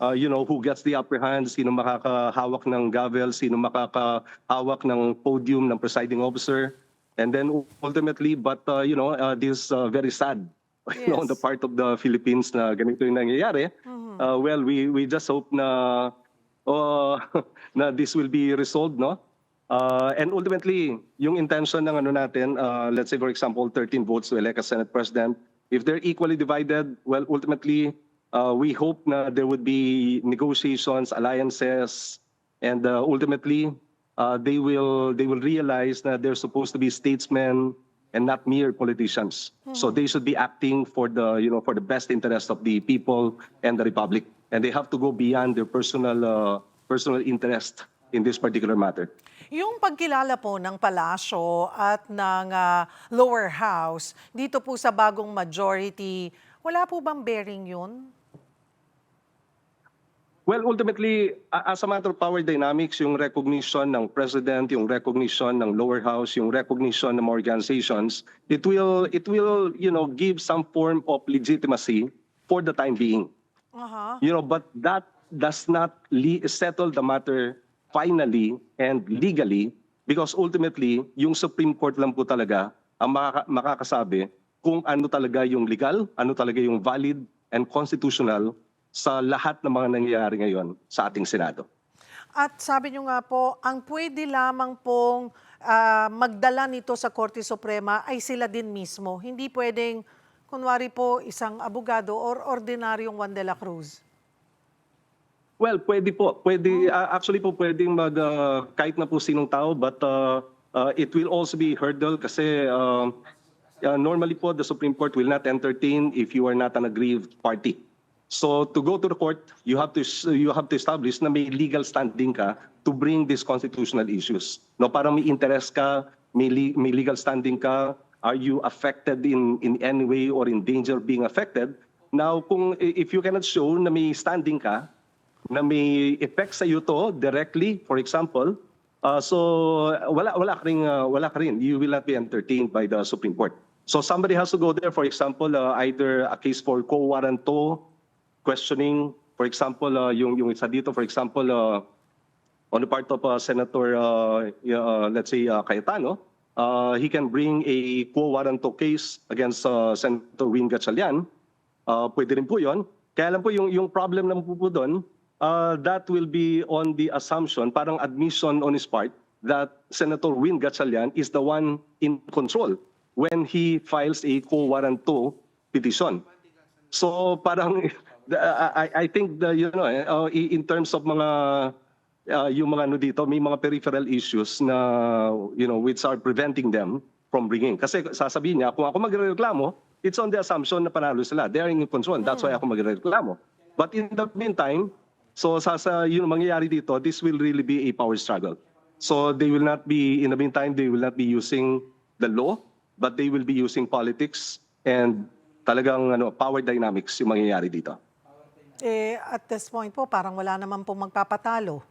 who gets the upper hand, sino makakahawak ng gavel, sino makakahawak ng podium ng presiding officer. And then ultimately, but this very sad on the part of the Philippines na ganito yung nangyayari. Well, we just hope na this will be resolved, no? And ultimately, yung intention ng natin, let's say for example, 13 votes to elect a Senate President. If they're equally divided, well, ultimately, we hope na there would be negotiations, alliances, and ultimately, they will realize that they're supposed to be statesmen and not mere politicians. So they should be acting for the, for the best interest of the people and the republic. And they have to go beyond their personal interest in this particular matter.
Yung pagkilala po ng palasyo at ng lower house, dito po sa bagong majority, wala po bang bearing yun?
Well, ultimately, as a matter of power dynamics, yung recognition ng president, yung recognition ng lower house, yung recognition ng organizations, it will give some form of legitimacy for the time being. But that does not settle the matter finally and legally, because ultimately, yung Supreme Court lang po talaga ang makakasabi kung ano talaga yung legal, ano talaga yung valid and constitutional sa lahat ng mga nangyayari ngayon sa ating Senado.
At sabi nyo nga po, ang pwede lamang pong magdala nito sa Korte Suprema ay sila din mismo. Hindi pwedeng, kunwari po, isang abogado or ordinaryong Juan de la Cruz.
Well, pwede po. Actually po, pwedeng kahit na po sinong tao, but it will also be hurdle kasi normally po, the Supreme Court will not entertain if you are not an aggrieved party. So to go to the court, you have to establish na may legal standing ka to bring these constitutional issues. No, parang may interest ka, may legal standing ka, are you affected in any way or in danger of being affected? Now, if you cannot show na may standing ka, na may effect sa iyo to directly, for example, so wala ka rin. You will not be entertained by the Supreme Court. So somebody has to go there, for example, either a case for quo warranto, questioning, for example, yung isa dito, for example, on the part of Senator, let's say, Cayetano, he can bring a quo warranto case against Senator Win Gatchalian. Pwede rin po yun. Kaya lang po yung problem lang po doon, that will be on the assumption, parang admission on his part, that Senator Win Gatchalian is the one in control when he files a quo warranto petition. So parang I think in terms of mga yung mga ano dito, may mga peripheral issues na which are preventing them from bringing. Kasi sasabihin niya, kung ako magrereklamo, it's on the assumption na panalo sila. They are in control. That's why ako magrereklamo. But in the meantime, so yung mangyayari dito, this will really be a power struggle. So they will not be, in the meantime, they will not be using the law, but they will be using politics and talagang power dynamics yung mangyayari dito.
At this point po, parang wala naman pong magpapatalo.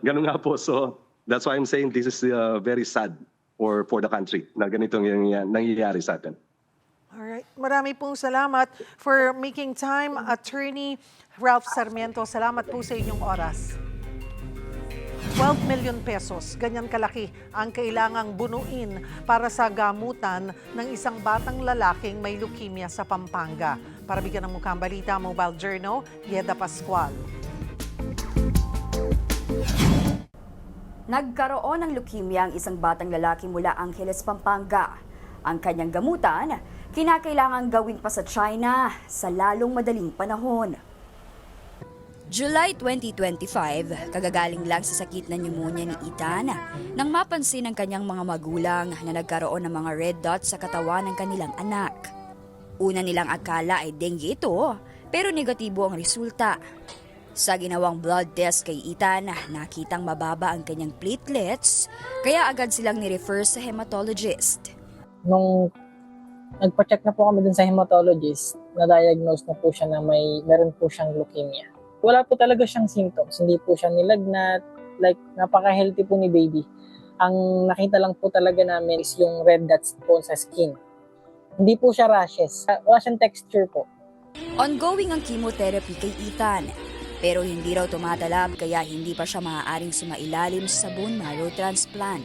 Ganun nga po. So that's why I'm saying this is very sad for the country na ganitong nangyayari sa atin.
Alright. Marami pong salamat for making time, Attorney Ralph Sarmiento. Salamat po sa inyong oras. 12 million pesos, ganyan kalaki ang kailangang bunuin para sa gamutan ng isang batang lalaking may leukemia sa Pampanga. Para bigyan ng mukhang balita, Mobile Journal, Yeda Pascual.
Nagkaroon ng leukemia ang isang batang lalaki mula Angeles, Pampanga. Ang kanyang gamutan, kinakailangang gawin pa sa China sa lalong madaling panahon. July 2025, kagagaling lang sa sakit na pneumonia ni Ethan nang mapansin ng kanyang mga magulang na nagkaroon ng mga red dots sa katawan ng kanilang anak. Una nilang akala ay dengue ito, pero negatibo ang resulta. Sa ginawang blood test kay Ethan, nakitang mababa ang kanyang platelets, kaya agad silang ni-refer sa hematologist.
Nung nagpa-check na po kami dun sa hematologist, na-diagnose na po siya na meron po siyang leukemia. Wala po talaga siyang symptoms. Hindi po siya nilagnat. Like, napaka-healthy po ni baby. Ang nakita lang po talaga namin is yung red dots po sa skin. Hindi po siya rashes. Wala siyang texture po.
Ongoing ang chemotherapy kay Ethan. Pero hindi raw tumatalab kaya hindi pa siya maaaring sumailalim sa bone marrow transplant.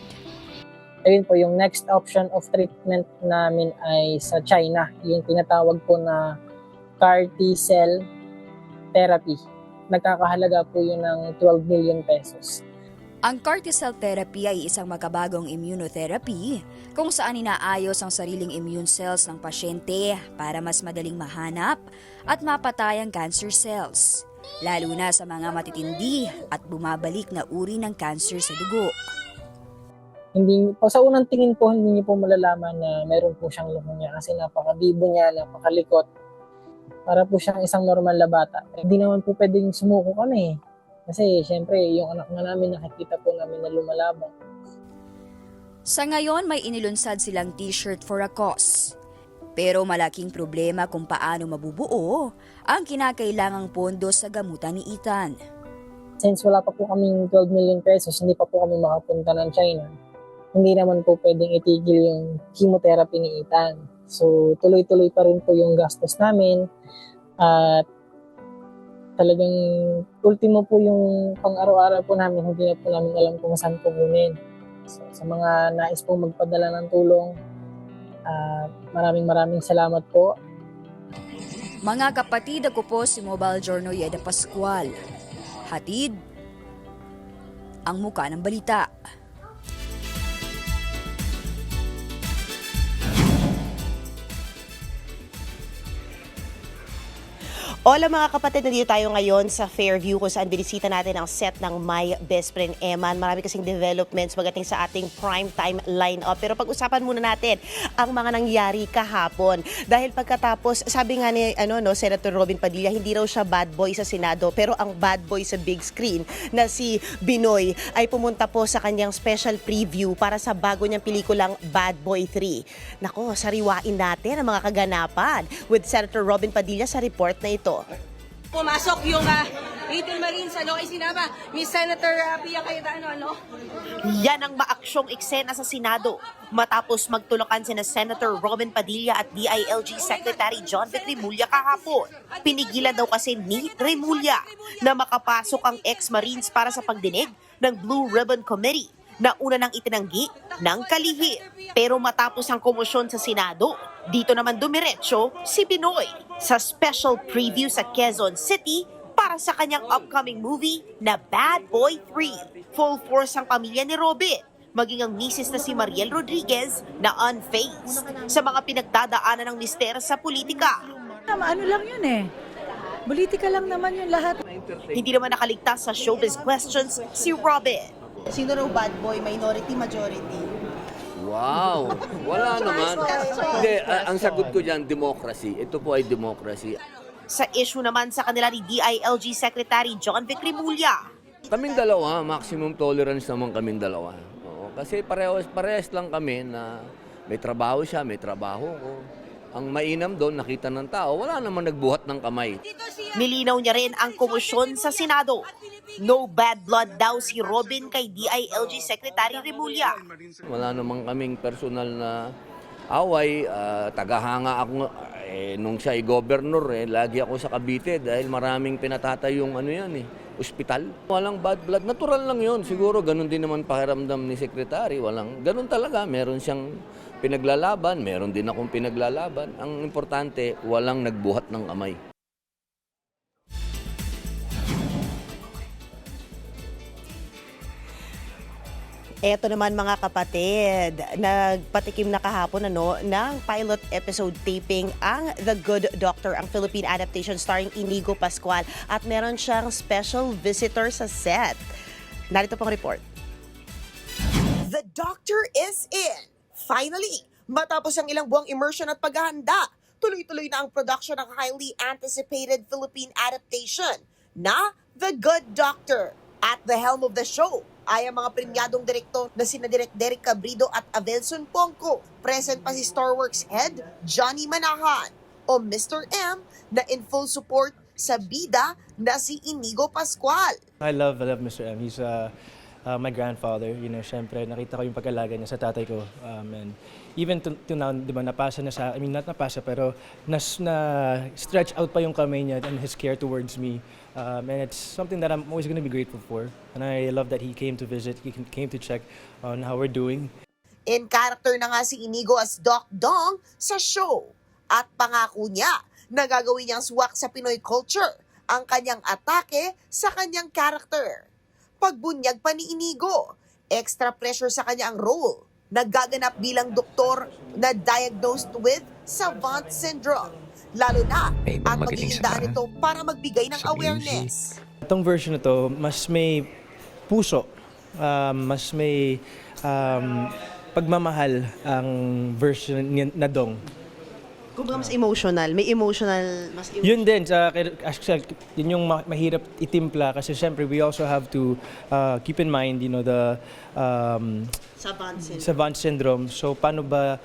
Ayun po, yung next option of treatment namin ay sa China. Yung tinatawag po na CAR T-cell therapy. Nagkakahalaga po yun ng 12 million pesos.
Ang CAR T-cell therapy ay isang makabagong immunotherapy kung saan inaayos ang sariling immune cells ng pasyente para mas madaling mahanap at mapatay ang cancer cells, lalo na sa mga matitindi at bumabalik na uri ng cancer sa dugo.
sa unang tingin po, hindi niyo po malalaman na meron po siyang leukemia kasi napakabibo niya, napakalikot. Para po siyang isang normal na bata. Hindi naman po pwedeng sumuko kami. Kasi syempre, yung anak nga namin, nakikita po namin na lumalabang.
Sa ngayon, may inilunsad silang t-shirt for a cause. Pero malaking problema kung paano mabubuo ang kinakailangang pondo sa gamutan ni Ethan.
Since wala pa po kaming 12 million pesos, hindi pa po kami makapunta ng China. Hindi naman po pwedeng itigil yung chemotherapy ni Ethan. So, tuloy-tuloy pa rin po yung gastos namin. At talagang ultimo po yung pang-araw-araw po namin, hindi na po namin alam kung saan kukunin. So, sa mga nais pong magpadala ng tulong, maraming salamat po.
Mga kapatid, ako po si Mobile Journal Yeda Pascual. Hatid ang muka ng balita.
Hola mga kapatid, nandito tayo ngayon sa Fairview kung saan binisita natin ang set ng My Best Friend Eman. Marami kasing developments pagdating sa ating primetime lineup. Pero pag-usapan muna natin ang mga nangyari kahapon. Dahil pagkatapos, sabi nga ni Senator Robin Padilla, hindi raw siya bad boy sa Senado, pero ang bad boy sa big screen na si Binoy ay pumunta po sa kanyang special preview para sa bago niyang pelikulang Bad Boy 3. Nako, sariwain natin ang mga kaganapan with Senator Robin Padilla sa report na ito.
Pumasok yung Little Marines, ay sinama ni Senator Pia Cayetano,
Yan ang maaksyong eksena sa Senado matapos magtulakan sina Senator Robin Padilla at DILG Secretary John Vic Remulla kahapon. Pinigilan daw kasi ni Remulla na makapasok ang ex-Marines para sa pagdinig ng Blue Ribbon Committee na una nang itinanggi ng kalihim. Pero matapos ang komosyon sa Senado, dito naman dumiretso si Binoy sa special preview sa Quezon City para sa kanyang upcoming movie na Bad Boy 3. Full force ang pamilya ni Robin, maging ang misis na si Mariel Rodriguez na unfazed sa mga pinagdadaanan ng mister sa politika.
Ano lang yun eh. Politika lang naman yun lahat.
Hindi naman nakaligtas sa showbiz questions si Robin. Sino raw bad boy, minority, majority?
Wow! Wala naman. Hindi, ang sagot ko dyan, democracy. Ito po ay democracy.
Sa issue naman sa kanila ni DILG Secretary John Vic Remulla.
Kaming dalawa, maximum tolerance naman kaming dalawa. Oo, kasi parehas lang kami na may trabaho siya, may trabaho ko. Ang mainam doon, nakita ng tao, wala naman nagbuhat ng kamay.
Nilinaw niya rin ang komosyon sa Senado. No bad blood daw si Robin kay DILG Secretary Remulla.
Wala naman kaming personal na away. Tagahanga ako, nung siya ay governor, lagi ako sa Cavite dahil maraming pinatatayong ospital. Walang bad blood, natural lang yun. Siguro ganun din naman pakiramdam ni Secretary. Ganun talaga, meron siyang pinaglalaban, meron din akong pinaglalaban. Ang importante, walang nagbuhat ng kamay.
Eto naman mga kapatid, nagpatikim na kahapon ng pilot episode taping ang The Good Doctor, ang Philippine adaptation starring Inigo Pascual, at meron siyang special visitor sa set. Narito pong report.
The Doctor is in! Finally, matapos ang ilang buwang immersion at paghahanda, tuloy-tuloy na ang production ng highly anticipated Philippine adaptation na The Good Doctor. At the helm of the show ay ang mga premyadong direktor na sina Direk Derek Cabrido at Avelson Pongco. Present pa si Starworks head Johnny Manahan o Mr. M na in full support sa bida na si Inigo Pascual.
I love Mr. M. He's my grandfather. Syempre nakita ko yung pag-alaga niya sa tatay ko. And even to now, di ba, napasa na sa, not napasa, pero na-stretch out pa yung kamay niya and his care towards me. And it's something that I'm always going to be grateful for. And I love that he came to visit, he came to check on how we're doing.
In character na nga si Inigo as Doc Dong sa show. At pangako niya na gagawin niyang swak sa Pinoy culture ang kanyang atake sa kanyang character. Pagbunyag pa ni Inigo, extra pressure sa kanya ang role. Naggaganap bilang doktor na diagnosed with savant syndrome. Lalo na at magiging daan ito para magbigay ng awareness.
Itong version na to, mas may puso, mas may pagmamahal ang version na Dong.
Kung mas emotional, may emotional, mas
Yun din, actually, yun yung mahirap itimpla kasi syempre we also have to keep in mind, the savant syndrome. So paano ba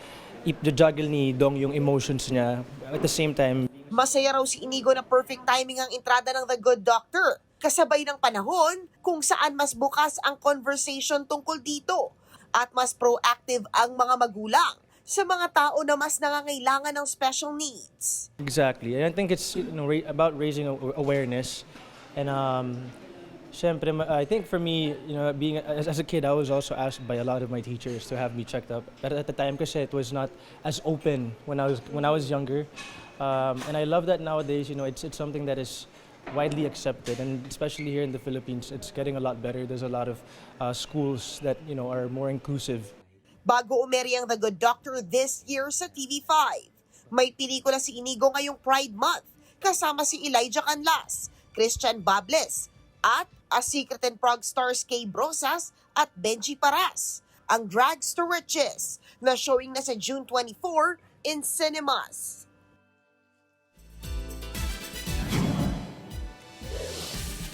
i-juggle ni Dong yung emotions niya at the same time?
Masaya raw si Inigo na perfect timing ang entrada ng The Good Doctor, kasabay ng panahon kung saan mas bukas ang conversation tungkol dito at mas proactive ang mga magulang sa mga tao na mas nangangailangan ng special needs.
Exactly. And I think it's about raising awareness. And syempre, I think for me, being as a kid, I was also asked by a lot of my teachers to have me checked up. But at the time, kasi it was not as open when I was younger. And I love that nowadays. It's something that is widely accepted, and especially here in the Philippines, it's getting a lot better. There's a lot of schools that are more inclusive.
Bago umeri ang The Good Doctor this year sa TV5, may pelikula si Inigo ngayong Pride Month kasama si Elijah Canlas, Christian Bables, at A Secret and Prog stars Kay Brosas at Benji Paras. Ang Drags to Riches na showing na sa June 24 in cinemas.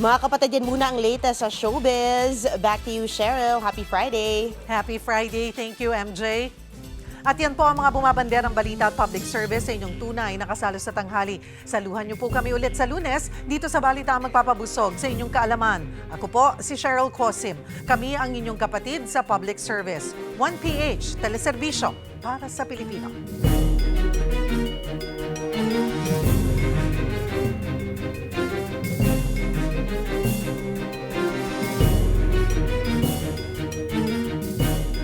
Mga kapatid, yan muna ang latest sa showbiz. Back to you, Cheryl. Happy Friday.
Happy Friday. Thank you, MJ. At yan po ang mga bumabanderang balita at public service sa inyong tunay nakasalo sa tanghali. Saluhan niyo po kami ulit sa Lunes dito sa Balita Magpapabusog sa inyong kaalaman. Ako po si Cheryl Cosim. Kami ang inyong kapatid sa public service. 1PH, teleserbisyo para sa Pilipino.